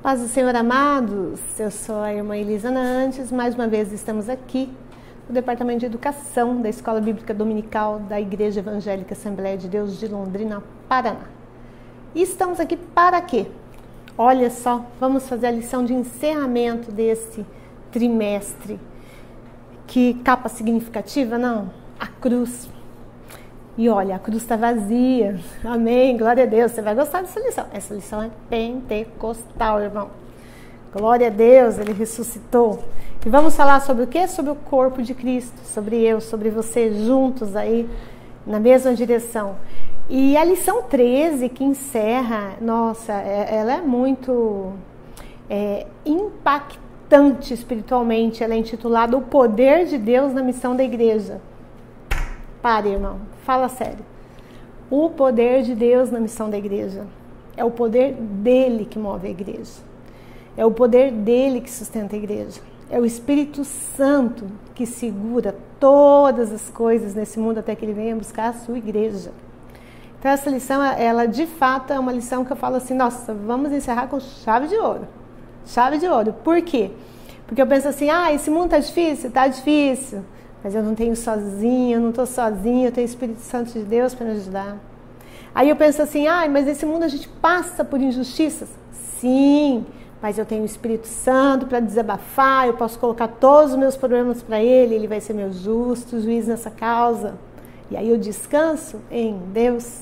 Paz do Senhor, amados, eu sou a irmã Elisa Nantes, mais uma vez estamos aqui no Departamento de Educação da Escola Bíblica Dominical da Igreja Evangélica Assembleia de Deus de Londrina, Paraná. E estamos aqui para quê? Olha só, vamos fazer a lição de encerramento desse trimestre. Que capa significativa, não? A cruz. E olha, a cruz está vazia. Amém, glória a Deus. Você vai gostar dessa lição. Essa lição é pentecostal, irmão. Glória a Deus, Ele ressuscitou. E vamos falar sobre o quê? Sobre o corpo de Cristo. Sobre eu, sobre você, juntos aí, na mesma direção. E a lição 13, que encerra, nossa, ela é muito impactante espiritualmente. Ela é intitulada O Poder de Deus na Missão da Igreja. Pare, irmão, fala sério. O poder de Deus na missão da igreja. É o poder dele que move a igreja. É o poder dele que sustenta a igreja. É o Espírito Santo que segura todas as coisas nesse mundo até que ele venha buscar a sua igreja. Então essa lição, ela de fato é uma lição que eu falo assim, nossa, vamos encerrar com chave de ouro. Chave de ouro. Por quê? Porque eu penso assim, esse mundo tá difícil? Tá difícil. Mas eu não tenho sozinha, eu não estou sozinha, eu tenho o Espírito Santo de Deus para me ajudar. Aí eu penso assim, mas nesse mundo a gente passa por injustiças. Sim, mas eu tenho o Espírito Santo para desabafar, eu posso colocar todos os meus problemas para Ele vai ser meu justo juiz nessa causa. E aí eu descanso em Deus.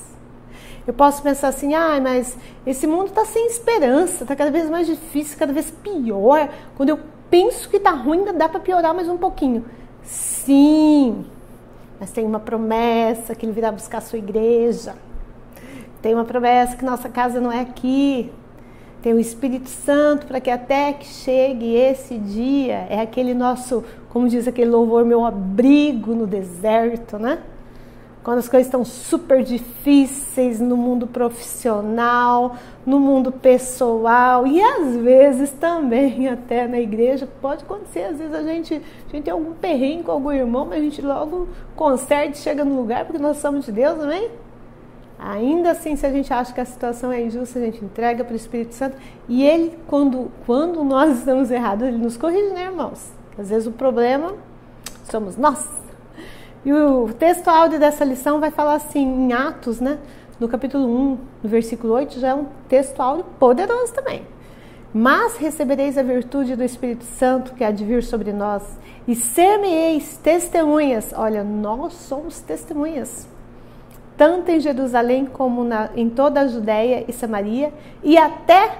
Eu posso pensar assim, mas esse mundo está sem esperança, está cada vez mais difícil, cada vez pior. Quando eu penso que está ruim, ainda dá para piorar mais um pouquinho. Sim, mas tem uma promessa que Ele virá buscar a sua igreja. Tem uma promessa que nossa casa não é aqui. Tem o Espírito Santo para que até que chegue esse dia. É aquele nosso, como diz aquele louvor, meu abrigo no deserto, né? Quando as coisas estão super difíceis no mundo profissional, no mundo pessoal e às vezes também até na igreja, pode acontecer, às vezes a gente tem algum perrengue com algum irmão, mas a gente logo conserta e chega no lugar porque nós somos de Deus, amém? Ainda assim, se a gente acha que a situação é injusta, a gente entrega para o Espírito Santo e Ele, quando nós estamos errados, Ele nos corrige, né, irmãos? Às vezes o problema somos nós. E o texto áudio dessa lição vai falar assim, em Atos, né? No capítulo 1, no versículo 8, já é um texto áudio poderoso também. Mas recebereis a virtude do Espírito Santo que há de vir sobre nós, e ser-me-eis testemunhas. Olha, nós somos testemunhas. Tanto em Jerusalém como em toda a Judéia e Samaria, e até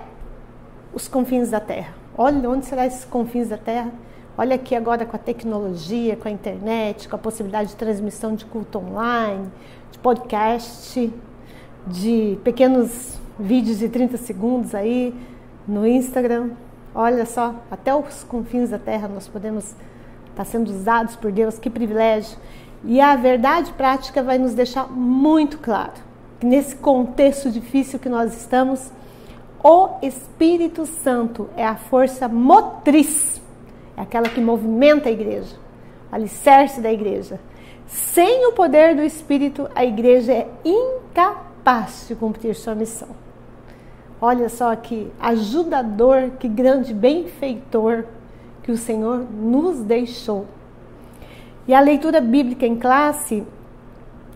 os confins da terra. Olha, onde serão esses confins da terra? Olha aqui agora com a tecnologia, com a internet, com a possibilidade de transmissão de culto online, de podcast, de pequenos vídeos de 30 segundos aí no Instagram. Olha só, até os confins da terra nós podemos estar sendo usados por Deus, que privilégio. E a verdade prática vai nos deixar muito claro que nesse contexto difícil que nós estamos, o Espírito Santo é a força motriz. É aquela que movimenta a igreja, o alicerce da igreja. Sem o poder do Espírito, a igreja é incapaz de cumprir sua missão. Olha só que ajudador, que grande benfeitor que o Senhor nos deixou. E a leitura bíblica em classe,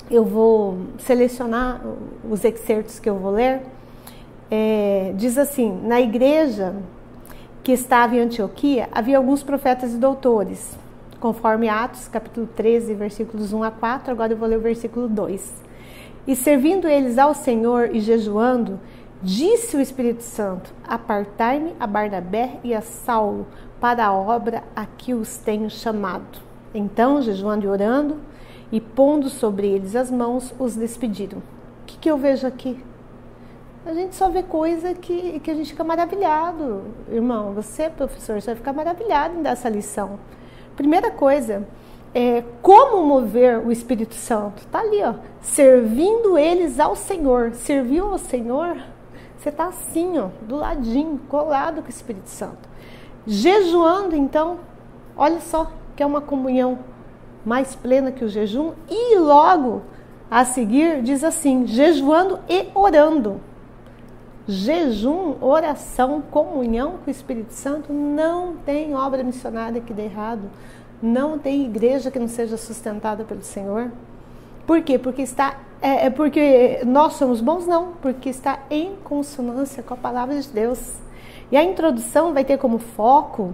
eu vou selecionar os excertos que eu vou ler. Diz assim, na igreja que estava em Antioquia, havia alguns profetas e doutores, conforme Atos, capítulo 13, versículos 1 a 4, agora eu vou ler o versículo 2. E servindo eles ao Senhor e jejuando, disse o Espírito Santo, apartai-me a Barnabé e a Saulo para a obra a que os tenho chamado. Então, jejuando e orando, e pondo sobre eles as mãos, os despediram. O que eu vejo aqui? A gente só vê coisa que a gente fica maravilhado. Irmão, você, professor, você vai ficar maravilhado em dar essa lição. Primeira coisa, como mover o Espírito Santo? Está ali, servindo eles ao Senhor. Serviu ao Senhor, você está assim, do ladinho, colado com o Espírito Santo. Jejuando, então, olha só, que é uma comunhão mais plena que o jejum. E logo a seguir diz assim, jejuando e orando. Jejum, oração, comunhão com o Espírito Santo, não tem obra missionária que dê errado. Não tem igreja que não seja sustentada pelo Senhor. Por quê? Porque porque nós somos bons? Não, porque está em consonância com a palavra de Deus. E a introdução vai ter como foco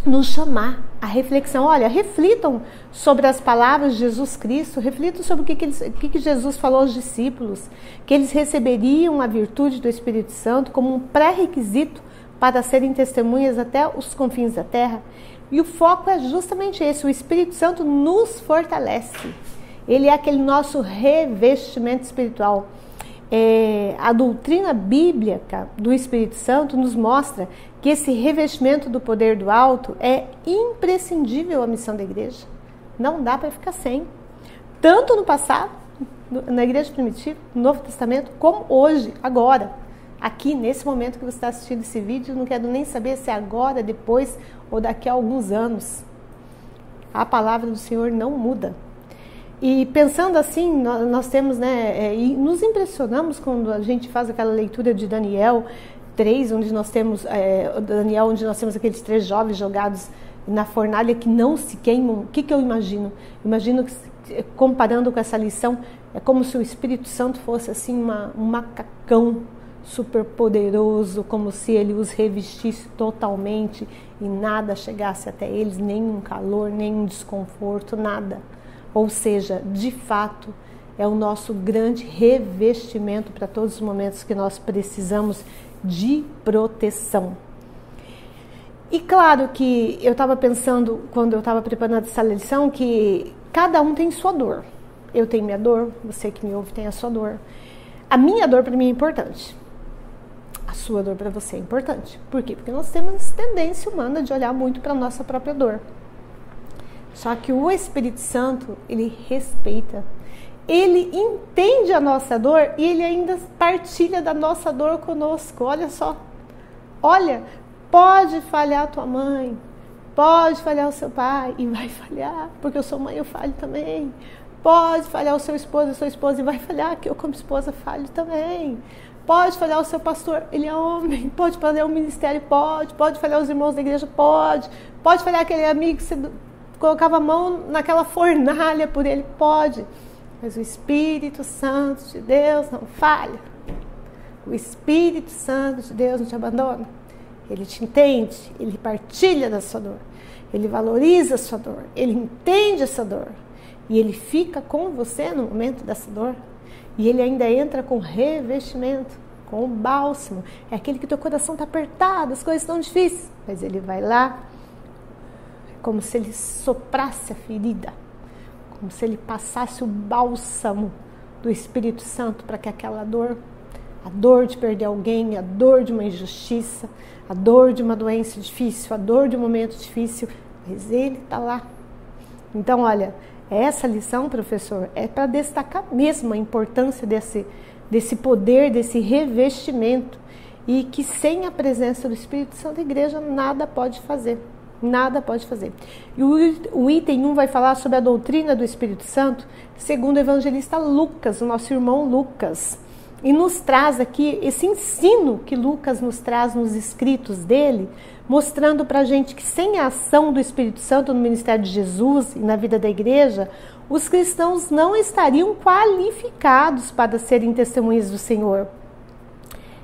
nos chamar a reflexão. Olha, reflitam sobre as palavras de Jesus Cristo, reflitam sobre o que Jesus falou aos discípulos, que eles receberiam a virtude do Espírito Santo como um pré-requisito para serem testemunhas até os confins da terra. E o foco é justamente esse: o Espírito Santo nos fortalece. Ele é aquele nosso revestimento espiritual. A doutrina bíblica do Espírito Santo nos mostra que esse revestimento do poder do alto é imprescindível à missão da igreja. Não dá para ficar sem. Tanto no passado, na igreja primitiva, no Novo Testamento, como hoje, agora. Aqui, nesse momento que você está assistindo esse vídeo, não quero nem saber se é agora, depois ou daqui a alguns anos. A palavra do Senhor não muda. E pensando assim, nós temos, e nos impressionamos quando a gente faz aquela leitura de Daniel 3, onde nós temos, onde nós temos aqueles 3 jovens jogados na fornalha que não se queimam. O que eu imagino? Imagino que, comparando com essa lição, é como se o Espírito Santo fosse assim um macacão super poderoso, como se ele os revestisse totalmente e nada chegasse até eles, nenhum calor, nenhum desconforto, nada. Ou seja, de fato, é o nosso grande revestimento para todos os momentos que nós precisamos de proteção. E claro que eu estava pensando, quando eu estava preparando essa lição, que cada um tem sua dor. Eu tenho minha dor, você que me ouve tem a sua dor. A minha dor para mim é importante. A sua dor para você é importante. Por quê? Porque nós temos tendência humana de olhar muito para a nossa própria dor. Só que o Espírito Santo, ele respeita, ele entende a nossa dor e ele ainda partilha da nossa dor conosco. Olha só, olha, pode falhar a tua mãe, pode falhar o seu pai e vai falhar, porque eu sou mãe, eu falho também. Pode falhar o seu esposo, a sua esposa e vai falhar, que eu como esposa falho também. Pode falhar o seu pastor, ele é homem. Pode falhar o ministério, pode falhar os irmãos da igreja, pode falhar aquele amigo que você colocava a mão naquela fornalha por ele, pode. Mas o Espírito Santo de Deus não falha. O Espírito Santo de Deus não te abandona. Ele te entende, ele partilha da sua dor, ele valoriza a sua dor, ele entende essa dor. E ele fica com você no momento dessa dor. E ele ainda entra com revestimento, com o bálsamo. É aquele que teu coração está apertado, as coisas estão difíceis. Mas ele vai lá, como se ele soprasse a ferida, como se ele passasse o bálsamo do Espírito Santo para que aquela dor, a dor de perder alguém, a dor de uma injustiça, a dor de uma doença difícil, a dor de um momento difícil, mas ele está lá. Então, olha, essa lição, professor, é para destacar mesmo a importância desse poder, desse revestimento, e que sem a presença do Espírito Santo, a igreja nada pode fazer. Nada pode fazer. E o item 1 vai falar sobre a doutrina do Espírito Santo, segundo o evangelista Lucas, o nosso irmão Lucas. E nos traz aqui esse ensino que Lucas nos traz nos escritos dele, mostrando para a gente que sem a ação do Espírito Santo no ministério de Jesus e na vida da igreja, os cristãos não estariam qualificados para serem testemunhas do Senhor.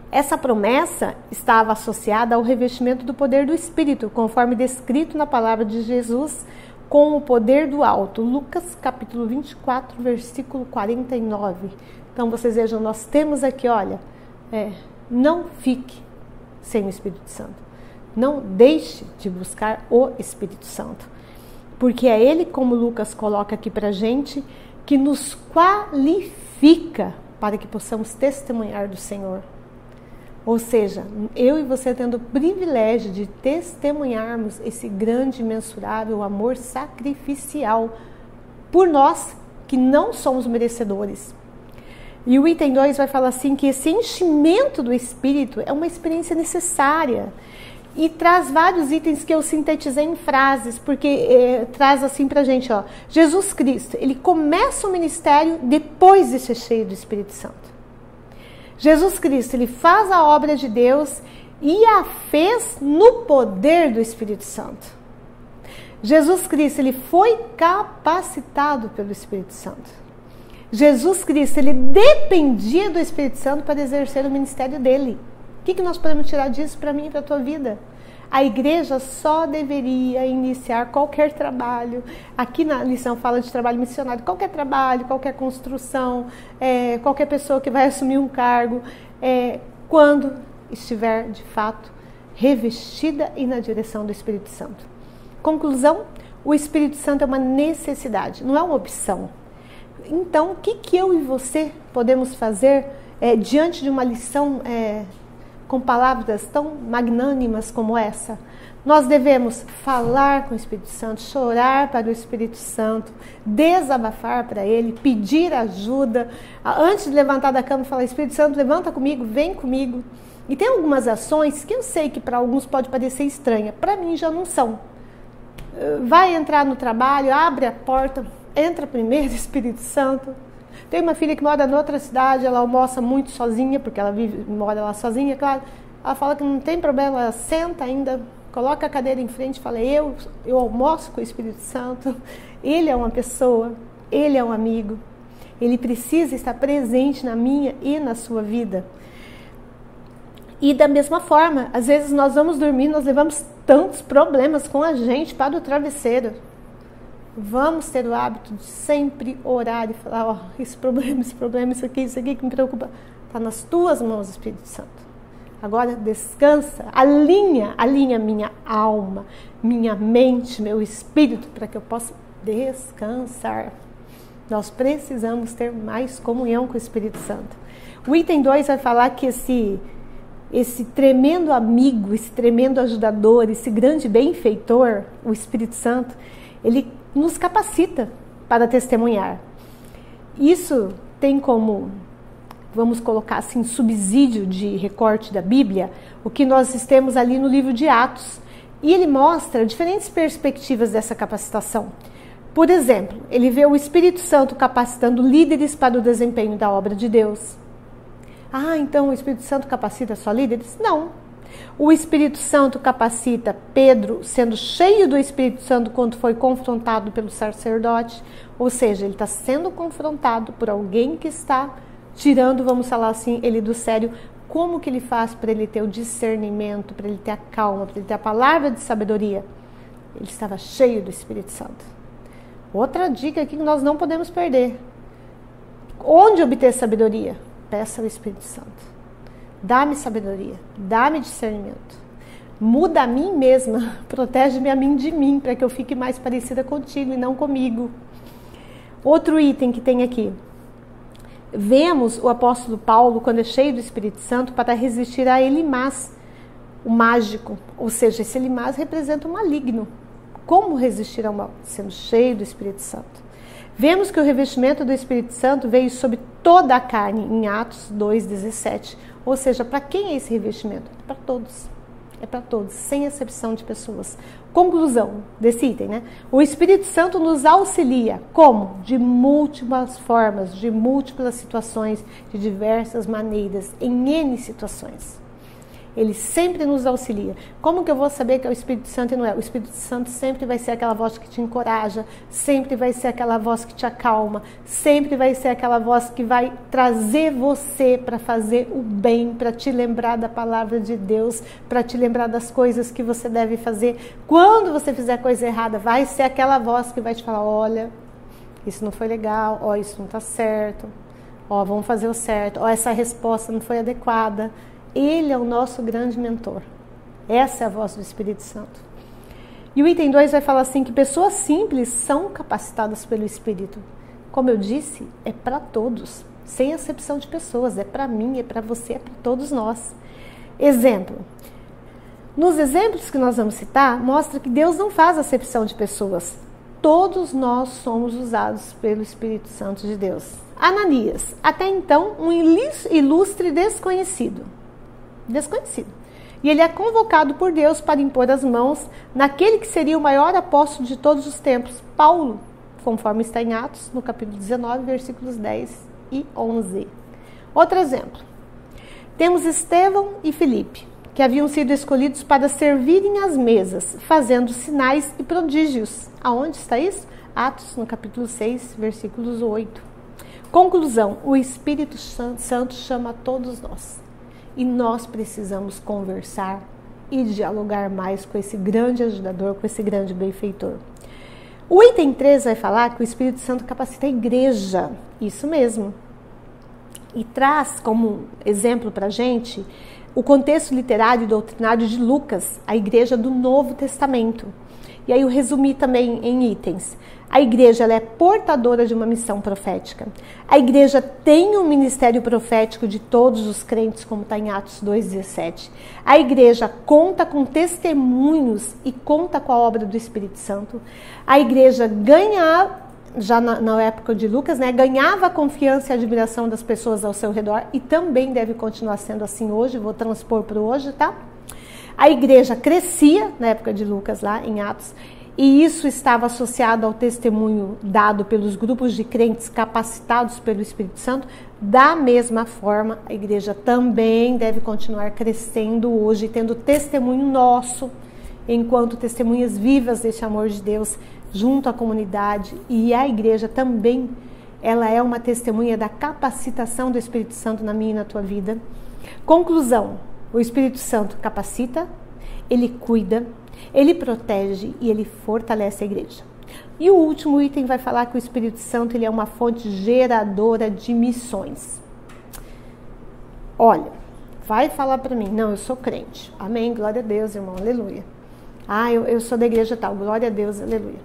Essa promessa estava associada ao revestimento do poder do Espírito, conforme descrito na palavra de Jesus, com o poder do alto. Lucas capítulo 24, versículo 49. Então vocês vejam, nós temos aqui, olha, não fique sem o Espírito Santo. Não deixe de buscar o Espírito Santo. Porque é ele, como Lucas coloca aqui pra gente, que nos qualifica para que possamos testemunhar do Senhor. Ou seja, eu e você tendo o privilégio de testemunharmos esse grande, imensurável amor sacrificial por nós que não somos merecedores. E o item 2 vai falar assim que esse enchimento do Espírito é uma experiência necessária. E traz vários itens que eu sintetizei em frases, porque traz assim pra gente, ó, Jesus Cristo, ele começa o ministério depois de ser cheio do Espírito Santo. Jesus Cristo, ele faz a obra de Deus e a fez no poder do Espírito Santo. Jesus Cristo, ele foi capacitado pelo Espírito Santo. Jesus Cristo, ele dependia do Espírito Santo para exercer o ministério dele. O que nós podemos tirar disso para mim e para a tua vida? A igreja só deveria iniciar qualquer trabalho. Aqui na lição fala de trabalho missionário. Qualquer trabalho, qualquer construção, qualquer pessoa que vai assumir um cargo, quando estiver de fato revestida e na direção do Espírito Santo. Conclusão, o Espírito Santo é uma necessidade, não é uma opção. Então, o que eu e você podemos fazer diante de uma lição com palavras tão magnânimas como essa? Nós devemos falar com o Espírito Santo, chorar para o Espírito Santo, desabafar para ele, pedir ajuda. Antes de levantar da cama, falar: Espírito Santo, levanta comigo, vem comigo. E tem algumas ações que eu sei que para alguns pode parecer estranha, para mim já não são. Vai entrar no trabalho, abre a porta, entra primeiro, Espírito Santo. Tem uma filha que mora em outra cidade, ela almoça muito sozinha, porque ela mora lá sozinha, claro. Ela fala que não tem problema, ela senta ainda, coloca a cadeira em frente e fala: eu almoço com o Espírito Santo. Ele é uma pessoa, ele é um amigo. Ele precisa estar presente na minha e na sua vida. E da mesma forma, às vezes nós vamos dormir, nós levamos tantos problemas com a gente para o travesseiro. Vamos ter o hábito de sempre orar e falar: esse problema, isso aqui que me preocupa. Está nas tuas mãos, Espírito Santo. Agora descansa, alinha minha alma, minha mente, meu espírito, para que eu possa descansar. Nós precisamos ter mais comunhão com o Espírito Santo. O item 2 vai falar que esse tremendo amigo, esse tremendo ajudador, esse grande benfeitor, o Espírito Santo, ele nos capacita para testemunhar. Isso tem como, vamos colocar assim, subsídio de recorte da Bíblia, o que nós temos ali no livro de Atos. E ele mostra diferentes perspectivas dessa capacitação. Por exemplo, ele vê o Espírito Santo capacitando líderes para o desempenho da obra de Deus. Então o Espírito Santo capacita só líderes? Não. O Espírito Santo capacita Pedro, sendo cheio do Espírito Santo quando foi confrontado pelo sacerdote. Ou seja, ele está sendo confrontado por alguém que está tirando, vamos falar assim, ele do sério. Como que ele faz para ele ter o discernimento, para ele ter a calma, para ele ter a palavra de sabedoria? Ele estava cheio do Espírito Santo. Outra dica aqui que nós não podemos perder. Onde obter sabedoria? Peça ao Espírito Santo. Dá-me sabedoria, dá-me discernimento. Muda a mim mesma, protege-me a mim de mim, para que eu fique mais parecida contigo e não comigo. Outro item que tem aqui. Vemos o apóstolo Paulo, quando é cheio do Espírito Santo, para resistir a Elimás, o mágico. Ou seja, esse Elimás representa o maligno. Como resistir ao mal? Sendo cheio do Espírito Santo. Vemos que o revestimento do Espírito Santo veio sobre toda a carne, em Atos 2,17. Ou seja, para quem é esse revestimento? É para todos. É para todos, sem exceção de pessoas. Conclusão desse item, né? O Espírito Santo nos auxilia. Como? De múltiplas formas, de múltiplas situações, de diversas maneiras, em N situações. Ele sempre nos auxilia. Como que eu vou saber que é o Espírito Santo e não é? O Espírito Santo sempre vai ser aquela voz que te encoraja, sempre vai ser aquela voz que te acalma, sempre vai ser aquela voz que vai trazer você para fazer o bem, para te lembrar da palavra de Deus, para te lembrar das coisas que você deve fazer. Quando você fizer coisa errada, vai ser aquela voz que vai te falar: olha, isso não foi legal, ó, isso não está certo, ó, vamos fazer o certo, ó, essa resposta não foi adequada. Ele é o nosso grande mentor. Essa é a voz do Espírito Santo. E o item 2 vai falar assim, que pessoas simples são capacitadas pelo Espírito. Como eu disse, é para todos, sem exceção de pessoas. É para mim, é para você, é para todos nós. Exemplo. Nos exemplos que nós vamos citar, mostra que Deus não faz acepção de pessoas. Todos nós somos usados pelo Espírito Santo de Deus. Ananias, até então um ilustre desconhecido. E ele é convocado por Deus para impor as mãos naquele que seria o maior apóstolo de todos os tempos, Paulo, conforme está em Atos, no capítulo 19, versículos 10 e 11. Outro exemplo. Temos Estevão e Filipe, que haviam sido escolhidos para servirem às mesas, fazendo sinais e prodígios. Aonde está isso? Atos, no capítulo 6, versículos 8. Conclusão, o Espírito Santo chama todos nós. E nós precisamos conversar e dialogar mais com esse grande ajudador, com esse grande benfeitor. O item 3 vai falar que o Espírito Santo capacita a igreja. Isso mesmo. E traz como exemplo para a gente o contexto literário e doutrinário de Lucas, a igreja do Novo Testamento. E aí eu resumi também em itens. A igreja ela é portadora de uma missão profética. A igreja tem um ministério profético de todos os crentes, como está em Atos 2,17. A igreja conta com testemunhos e conta com a obra do Espírito Santo. A igreja ganha, já na época de Lucas, né, ganhava a confiança e a admiração das pessoas ao seu redor e também deve continuar sendo assim hoje, vou transpor para o hoje, tá? A igreja crescia na época de Lucas, lá em Atos, e isso estava associado ao testemunho dado pelos grupos de crentes capacitados pelo Espírito Santo. Da mesma forma, a igreja também deve continuar crescendo hoje, tendo testemunho nosso, enquanto testemunhas vivas deste amor de Deus junto à comunidade. E a igreja também, ela é uma testemunha da capacitação do Espírito Santo na minha e na tua vida. Conclusão, o Espírito Santo capacita, ele cuida, ele protege e ele fortalece a igreja. E o último item vai falar que o Espírito Santo ele é uma fonte geradora de missões. Olha, vai falar para mim, não, eu sou crente. Amém, glória a Deus, irmão, aleluia. Ah, eu sou da igreja tal, glória a Deus, aleluia.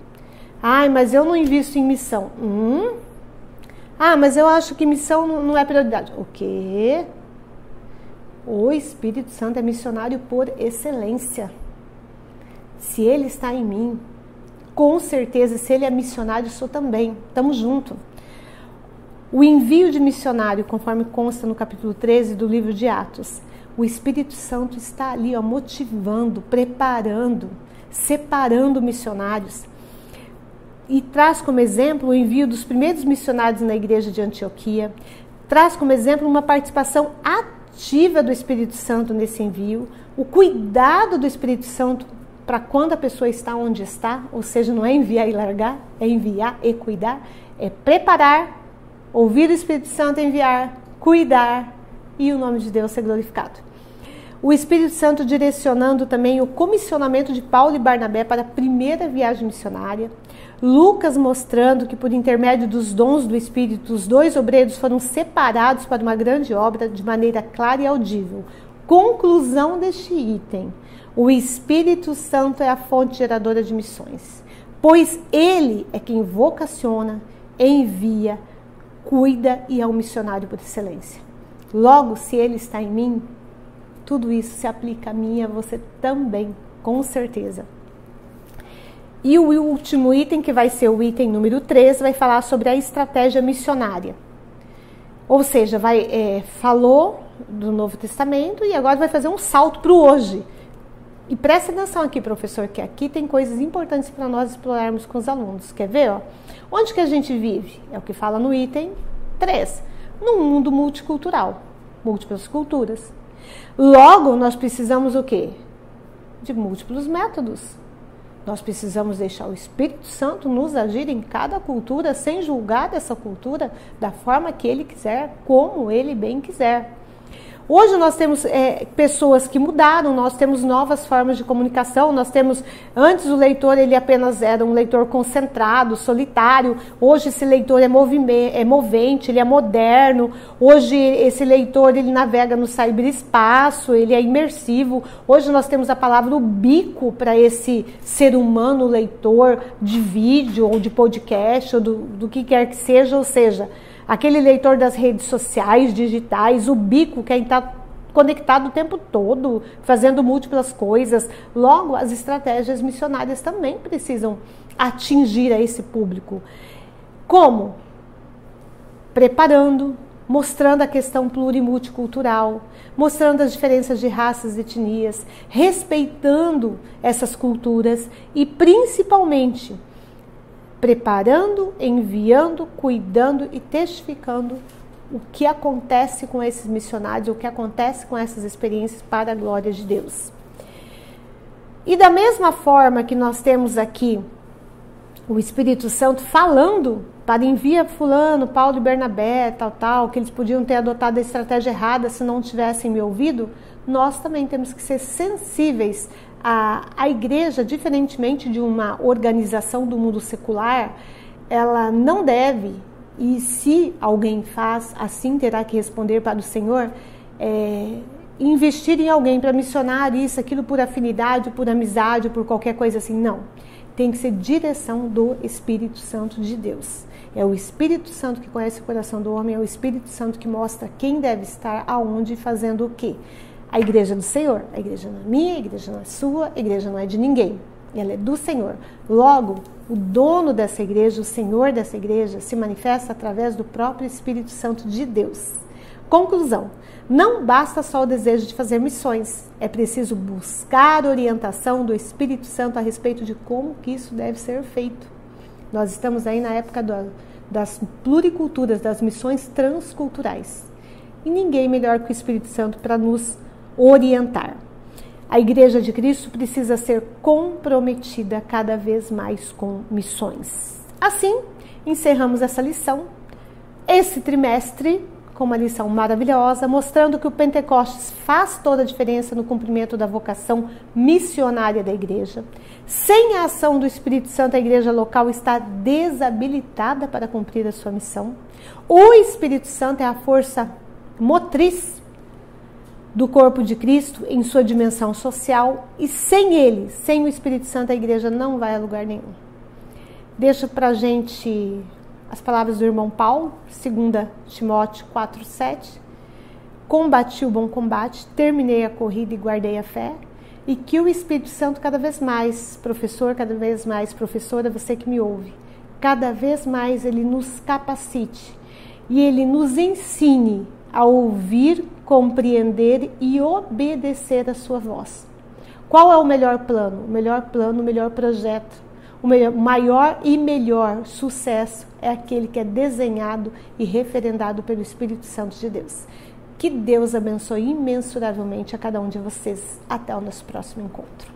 Ah, mas eu não invisto em missão. Ah, mas eu acho que missão não é prioridade. O quê? O Espírito Santo é missionário por excelência. Se ele está em mim, com certeza, se ele é missionário, eu sou também. Estamos juntos. O envio de missionário, conforme consta no capítulo 13 do livro de Atos, o Espírito Santo está ali, motivando, preparando, separando missionários. E traz como exemplo o envio dos primeiros missionários na igreja de Antioquia. Traz como exemplo uma participação ativa do Espírito Santo nesse envio. O cuidado do Espírito Santo para quando a pessoa está onde está, ou seja, não é enviar e largar, é enviar e cuidar, é preparar, ouvir o Espírito Santo enviar, cuidar e o nome de Deus ser glorificado. O Espírito Santo direcionando também o comissionamento de Paulo e Barnabé para a primeira viagem missionária. Lucas mostrando que por intermédio dos dons do Espírito, os dois obreiros foram separados para uma grande obra de maneira clara e audível. Conclusão deste item. O Espírito Santo é a fonte geradora de missões, pois ele é quem vocaciona, envia, cuida e é um missionário por excelência. Logo, se ele está em mim, tudo isso se aplica a mim e a você também, com certeza. E o último item, que vai ser o item número 3, vai falar sobre a estratégia missionária. Ou seja, falou do Novo Testamento e agora vai fazer um salto para o hoje. E presta atenção aqui, professor, que aqui tem coisas importantes para nós explorarmos com os alunos. Quer ver? Ó? Onde que a gente vive? É o que fala no item 3. Num mundo multicultural, múltiplas culturas. Logo, nós precisamos o quê? De múltiplos métodos. Nós precisamos deixar o Espírito Santo nos agir em cada cultura, sem julgar dessa cultura, da forma que ele quiser, como ele bem quiser. Hoje nós temos pessoas que mudaram, nós temos novas formas de comunicação, nós temos, antes o leitor ele apenas era um leitor concentrado, solitário, hoje esse leitor é movente, ele é moderno, hoje esse leitor ele navega no cyberespaço, ele é imersivo, hoje nós temos a palavra ubico para esse ser humano leitor de vídeo ou de podcast ou do que quer que seja, ou seja, aquele leitor das redes sociais, digitais, o bico, quem está conectado o tempo todo, fazendo múltiplas coisas. Logo, as estratégias missionárias também precisam atingir a esse público. Como? Preparando, mostrando a questão plurimulticultural, mostrando as diferenças de raças e etnias, respeitando essas culturas e, principalmente, preparando, enviando, cuidando e testificando o que acontece com esses missionários, o que acontece com essas experiências para a glória de Deus. E da mesma forma que nós temos aqui o Espírito Santo falando para enviar fulano, Paulo e Bernabé, tal, que eles podiam ter adotado a estratégia errada se não tivessem me ouvido, nós também temos que ser sensíveis à igreja, diferentemente de uma organização do mundo secular. Ela não deve, e se alguém faz, assim terá que responder para o Senhor, investir em alguém para missionar isso, aquilo por afinidade, por amizade, por qualquer coisa assim, não. Tem que ser direção do Espírito Santo de Deus. É o Espírito Santo que conhece o coração do homem, é o Espírito Santo que mostra quem deve estar aonde, fazendo o quê. A igreja é do Senhor, a igreja não é minha, a igreja não é sua, a igreja não é de ninguém, ela é do Senhor. Logo, o dono dessa igreja, o Senhor dessa igreja, se manifesta através do próprio Espírito Santo de Deus. Conclusão: não basta só o desejo de fazer missões, é preciso buscar orientação do Espírito Santo a respeito de como que isso deve ser feito. Nós estamos aí na época das pluriculturas, das missões transculturais. E ninguém melhor que o Espírito Santo para nos orientar. A Igreja de Cristo precisa ser comprometida cada vez mais com missões. Assim, encerramos essa lição, esse trimestre, com uma lição maravilhosa, mostrando que o Pentecostes faz toda a diferença no cumprimento da vocação missionária da igreja. Sem a ação do Espírito Santo, a igreja local está desabilitada para cumprir a sua missão. O Espírito Santo é a força motriz do corpo de Cristo em sua dimensão social, e sem ele, sem o Espírito Santo, a igreja não vai a lugar nenhum. Deixo pra gente as palavras do irmão Paulo, 2 Timóteo 4:7. Combati o bom combate, terminei a corrida e guardei a fé. E que o Espírito Santo cada vez mais, professor, cada vez mais professora, você que me ouve, cada vez mais ele nos capacite e ele nos ensine a ouvir, compreender e obedecer a sua voz. Qual é o melhor plano? O melhor plano, o melhor projeto, o maior e melhor sucesso é aquele que é desenhado e referendado pelo Espírito Santo de Deus. Que Deus abençoe imensuravelmente a cada um de vocês. Até o nosso próximo encontro.